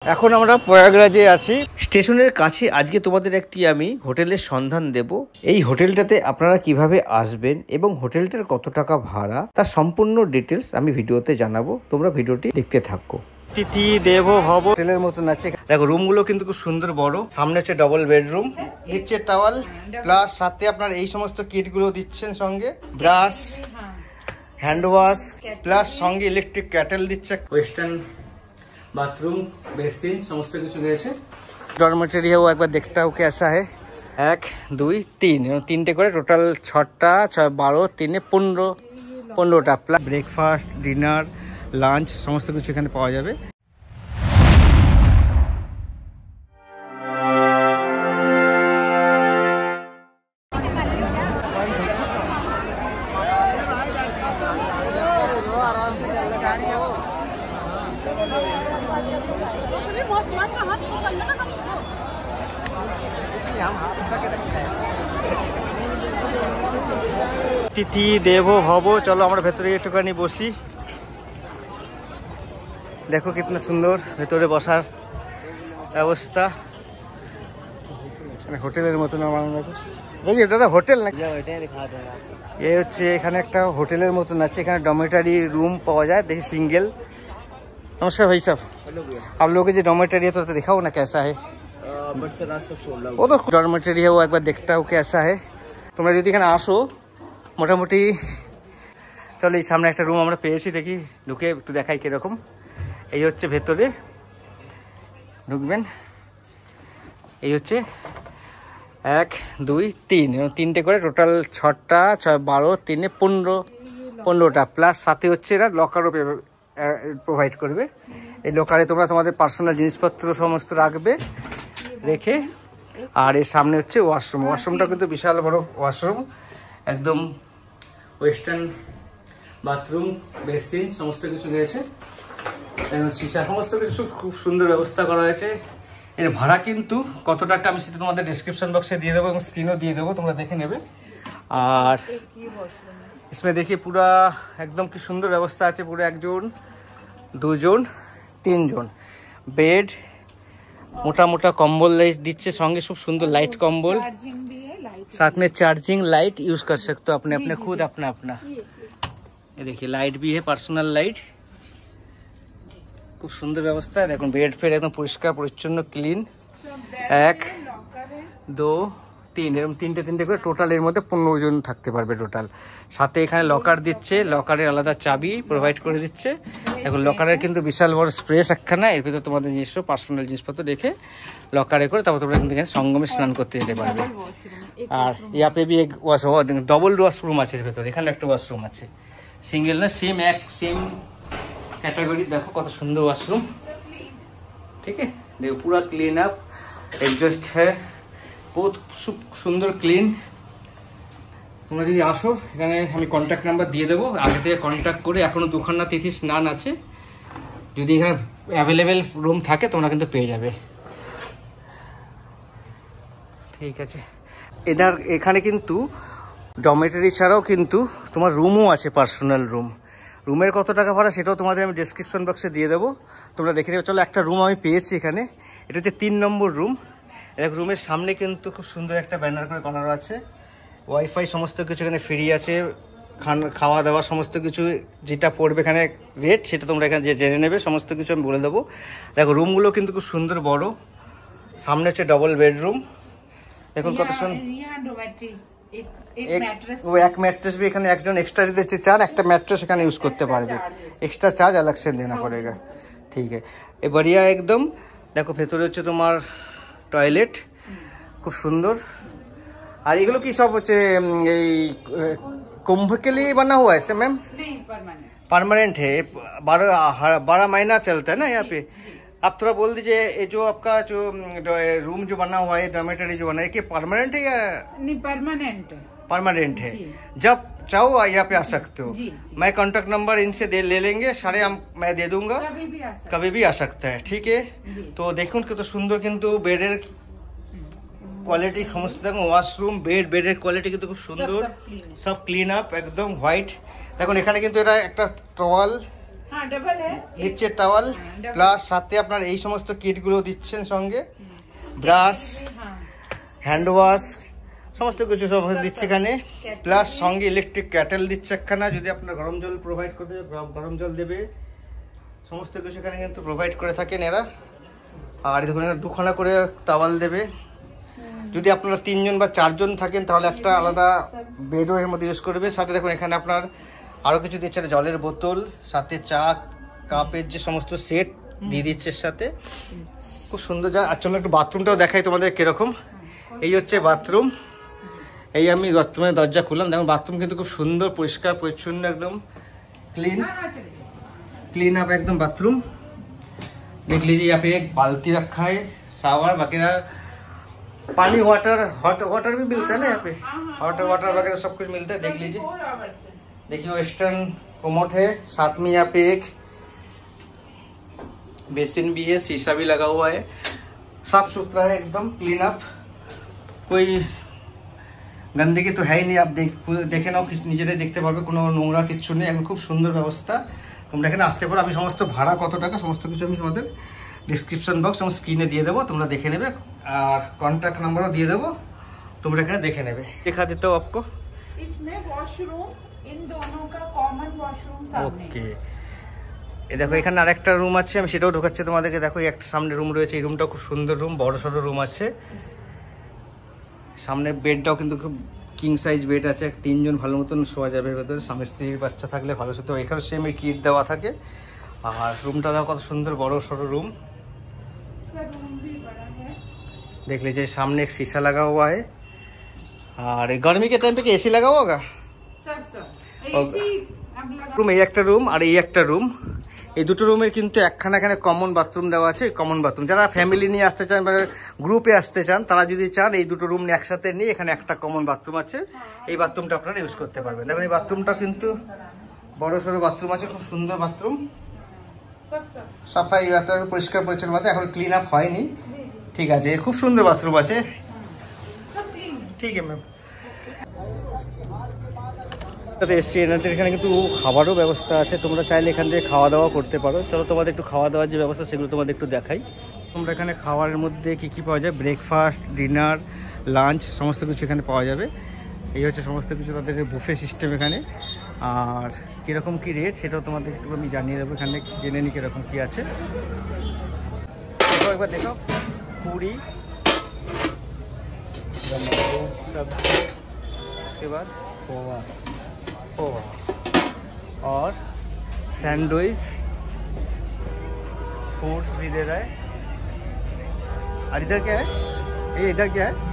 এখন আমরা প্রয়াগরাজে আছি স্টেশনের কাছে। আজকে তোমাদের একটি আমি হোটেলের সন্ধান দেব। এই হোটেলটাতে আপনারা কিভাবে আসবেন এবং হোটেলটার কত টাকা ভাড়া তার সম্পূর্ণ ডিটেলস আমি ভিডিওতে জানাবো। তোমরা ভিডিওটি দেখতে থাকো। তিথি দেব ভব হোটেলের মতন আছে। দেখো রুমগুলো কিন্তু খুব সুন্দর বড়। সামনে হচ্ছে ডবল বেডরুম, দিচ্ছে টাওয়াল প্লাস সাথে আপনার এই সমস্ত কিটগুলো দিচ্ছেন, সঙ্গে ব্রাশ, হ্যান্ড ওয়াশ প্লাস সঙ্গে ইলেকট্রিক ক্যাটেল দিচ্ছে, ওয়েস্টার্ন बाथरूम बेसिन समस्त কিছু রয়েছে। ডরমেটরি ও একবার দেখতে हो कैसा है। 1 2 3 তিনটে করে টোটাল 6টা 6 12 3 15টা প্লাস ব্রেকফাস্ট, ডিনার, লাঞ্চ সমস্ত কিছু এখানে পাওয়া যাবে। তিথি দেব ভব। চলো আমরা ভেতরে একটুখানি বসি। দেখো কিতনা সুন্দর ভেতরে বসার ব্যবস্থা, হোটেলের মতন দাদা হোটেল না, এই হচ্ছে এখানে একটা হোটেলের মতন আছে। এখানে ডরমেটরি রুম পাওয়া যায়, দেখি সিঙ্গেল। नमस्कार भाई साहब, आप लोगों के जो डॉर्मेटरी है तो दिखाओ ना कैसा है। वो तो डॉर्मेटरी है, वो एक बार देखता हो कैसा है। তোমরা যদি এখানে আসো মোটামুটি। চলো এই সামনে একটা রুম আমরা পেয়েছি, দেখি ঢুকে একটু দেখাই কিরকম। এই হচ্ছে ভেতরে ঢুকবেন, এই হচ্ছে 1 2 3 তিনটে করে টোটাল 6টা 6 12 3 15টা প্লাস সাথে হচ্ছে এরা লকারও প্রোভাইড করবে। এই লকারে তোমরা তোমাদের পার্সোনাল জিনিসপত্র সমস্ত রাখবে রেখে। আর এর সামনে হচ্ছে ওয়াশরুম। ওয়াশরুমটা কিন্তু বিশাল বড় ওয়াশরুম, একদম ওয়েস্টার্ন বাথরুম বেসিন সমস্ত কিছু রয়েছে, সিসা সমস্ত কিছু খুব সুন্দর ব্যবস্থা করা হয়েছে। এর ভাড়া কিন্তু কত টাকা আমি সেটা তোমাদের ডিসক্রিপশন বক্সে দিয়ে দেবো এবং স্ক্রিনও দিয়ে দেবো, তোমরা দেখে নেবে। আর इसमें देखिए पूरा एकदम की सुंदर व्यवस्था है। पूरा 1 জন 2 জন 3 জন बेड, मोटा मोटा कम्बल दीचे, संगे खूब सुंदर लाइट कम्बल, साथ में चार्जिंग लाइट यूज कर सकते हो अपने अपने खुद अपना अपना। ये देखिए लाइट भी है, पर्सनल लाइट, खूब सुंदर व्यवस्था है। देखो बेड फेड एकदम परिष्कार परिच्छन्न क्लीन। 1 2 3 এরকম তিনটে করে টোটাল এর মধ্যে 15 জন থাকতে পারবে টোটাল। সাথে এখানে লকার দিচ্ছে, লকারের আলাদা চাবি প্রোভাইড করে দিচ্ছে। এখন লকারের কিন্তু বিশাল বড় স্পেস একখানা, এর ভিতরে তোমাদের নিজস্ব পার্সোনাল জিনিসপত্র রেখে লকারে করে তারপর তোমরা কিন্তু এখানে সঙ্গমে স্নান করতে যেতে পারবে। আর ইয়াপে বি এক ডবল ওয়াশরুম আছে ভেতরে, এখানে একটা ওয়াশরুম আছে, সিঙ্গেল না, সেম ক্যাটাগরি। দেখো কত সুন্দর ওয়াশরুম, ঠিক আছে। দেখো পুরা ক্লিন আপ, এডজাস্ট হ্যাঁ, बहुत সুন্দর ক্লিন। তোমরা যদি আসো এখানে আমি কন্ট্যাক্ট নাম্বার দিয়ে দেবো, আগে থেকে কন্ট্যাক্ট করে। এখনো দুখানা তিথি স্নান আছে, যদি এখানে অ্যাভেলেবেল রুম থাকে তোমরা কিন্তু পেয়ে যাবে, ঠিক আছে। এখানে কিন্তু ডরমেটরি ছাড়াও কিন্তু তোমার রুমও আছে, পার্সোনাল রুম। রুমের কত টাকা ভাড়া সেটাও তোমাদের আমি ডেসক্রিপশন বক্সে দিয়ে দেবো, তোমরা দেখে নেবে। চলো একটা রুম আমি পেয়েছি এখানে, এটা হচ্ছে 3 নম্বর রুম। এক রুমের সামনে কিন্তু খুব সুন্দর একটা ব্যানার করে করানো আছে, ওয়াইফাই সমস্ত কিছু এখানে ফ্রি আছে, খাওয়া দাওয়া সমস্ত কিছু যেটা পড়বে এখানে রেট সেটা তোমরা এখানে জেনে নেবে, সমস্ত কিছু আমি বলে দেবো। দেখো রুমগুলো কিন্তু খুব সুন্দর বড়। সামনে হচ্ছে ডবল বেডরুম, দেখুন কত সুন্দর। वो एक मैट्रेस भी এখানে একজন এক্সট্রা দিতে চান, একটা ম্যাট্রেস এখানে ইউজ করতে পারবে, এক্সট্রা চার্জ अलग से देना पड़ेगा, ठीक है। ये बढ़िया एकदम। দেখো ভেতরে হচ্ছে তোমার টয়লেট, খুব সুন্দর। আর এগুলো কি সব হচ্ছে এই कुंभ के लिए बना हुआ है मैम? नहीं, परमानेंट है। 12 महीना चलता है ना यहाँ पे। आप थोड़ा बोल दीजिए, ये जो आपका जो रूम जो बना हुआ है, डॉर्मेटरी जो बना है, कि परमानेंट है या नहीं? परमानेंट है। जब चाहो यहाँ पे आ सकते हो। मैं कॉन्टेक्ट नंबर इनसे ले लेंगे, सारे मैं दे दूंगा, कभी भी आ सकता है, ठीक है। तो देखুন কত সুন্দর কিন্তু বেডের কোয়ালিটি সমস্ত। দেখুন ওয়াশরুম, বেডের কোয়ালিটি কিন্তু খুব সুন্দর, সব ক্লিন আপ একদম হোয়াইট। দেখুন এখানে কিন্তু এটা একটা টাওয়াল हाँ डबल है দিচ্ছে টাওয়াল প্লাস সাথে আপনার এই সমস্ত কিটগুলো দিচ্ছেন সঙ্গে ব্রাশ হ্যান্ড ওয়াশ সমস্ত কিছু সব দিচ্ছে এখানে প্লাস সঙ্গে ইলেকট্রিক ক্যাটেল দিচ্ছে একখানা যদি আপনার গরম জল প্রোভাইড করতে গরম জল দেবে সমস্ত কিছু এখানে কিন্তু প্রোভাইড করে থাকেন এরা আর দেখুন দুখানা করে টাওয়াল দেবে যদি আপনারা 3 জন বা 4 জন থাকেন তাহলে একটা আলাদা বেডও এর মধ্যে ইউজ করবে সাথে দেখুন এখানে আপনার আরো কিছু দিচ্ছে জলের বোতল সাথে চা কাপের যে সমস্ত সেট দিয়ে দিচ্ছে সাথে খুব সুন্দর যা চলো একটু বাথরুমটাও দেখাই তোমাদের কিরকম এই হচ্ছে বাথরুম এই আমি বাথরুমের দরজা খুললাম দেখুন বাথরুম কিন্তু খুব সুন্দর পরিষ্কার পরিচ্ছন্ন একদম क्लीन अप एकदम बाथरूम देख लीजिए यहाँ पे एक बाल्टी रखा है शावर वगैरह पानी हॉट वाटर भी मिलता है ना यहाँ पे हॉट वाटर वगैरह सब कुछ मिलता है देख लीजिए देखिए वेस्टर्न कोमोट है साथ में यहाँ पे एक बेसिन भी है शीशा भी लगा हुआ है साफ सुथरा है एकदम क्लीन अप कोई गंदगी तो है ही नहीं आप देखे ना নিজেরাই দেখতে পারবে কোনো নোংরা কিছু নেই একদম খুব সুন্দর ব্যবস্থা তোমরা এখানে আসতে পারো আমি সমস্ত ভাড়া কত টাকা সমস্ত কিছু আমি তোমাদের ডিসক্রিপশন বক্স এবং স্ক্রিনে দিয়ে দেবো তোমরা দেখে নেবে আর কন্ট্যাক্ট নাম্বারও দিয়ে দেবো তোমরা এখানে দেখে নেবে दिखा देता हूं आपको इसमें वॉशरूम इन दोनों का कॉमन वॉशरूम सामने ओके এই দেখো এখানে আরেকটা রুম আছে আমি সেটাও ঢোকাচ্ছি তোমাদেরকে দেখো একটা সামনে রুম রয়েছে এই রুমটাও খুব সুন্দর রুম বড়সড় রুম আছে সামনে বেডটাও কিন্তু খুব কিং সাইজ বেড আছে 3 জন ভালো মতন শোয়া যাবে এর ভেতরে স্বামী স্ত্রীর বাচ্চা থাকলে ভালো শুতে এখানে সেম কিট দেওয়া থাকে আর রুমটা দেখো কত সুন্দর বড় সড়ো रूम देख लीजिए सामने एक शीशा लगा हुआ है और गर्मी के टाइम पे क्या एसी लगा हुआ होगा सब एसी रूम এই একটা রুম আর এই একটা রুম এই দুটো রুমের কিন্তু একখানা এখানে কমন বাথরুম দেওয়া আছে কমন বাথরুম যারা ফ্যামিলি নিয়ে আসতে চান বা গ্রুপে আসতে চান তারা যদি চান এই দুটো রুম একসাথে নিয়ে এখানে একটা কমন বাথরুম আছে এই বাথরুমটা আপনারা ইউজ করতে পারবেন দেখুন এই বাথরুমটা কিন্তু বড় সড়ো বাথরুম আছে খুব সুন্দর বাথরুম সাফাই বাথরুম পরিষ্কার পরিচ্ছন্ন বাথরুম এখন ক্লিন আপ হয়নি ঠিক আছে খুব সুন্দর বাথরুম আছে ঠিক আছে ম্যাম এখানে কিন্তু খাবারও ব্যবস্থা আছে তোমরা চাইলে এখান থেকে খাওয়া দাওয়া করতে পারো চলো তোমাদের একটু খাওয়া দাওয়ার যে ব্যবস্থা সেগুলো তোমাদের একটু দেখাই তোমরা এখানে খাবারের মধ্যে কি কি পাওয়া যায় ব্রেকফাস্ট ডিনার লাঞ্চ সমস্ত কিছু এখানে পাওয়া যাবে এই হচ্ছে সমস্ত কিছু তাদের বুফে সিস্টেম এখানে আর কীরকম কী রেট সেটাও তোমাদের একটু আমি জানিয়ে দেবো এখানে জেনে নিই কীরকম কী আছে একবার দেখো पूरी सब्जी उसके बाद पोहा और सैंडविच फ्रूट्स भी दे रहा है और इधर क्या है ये इधर क्या है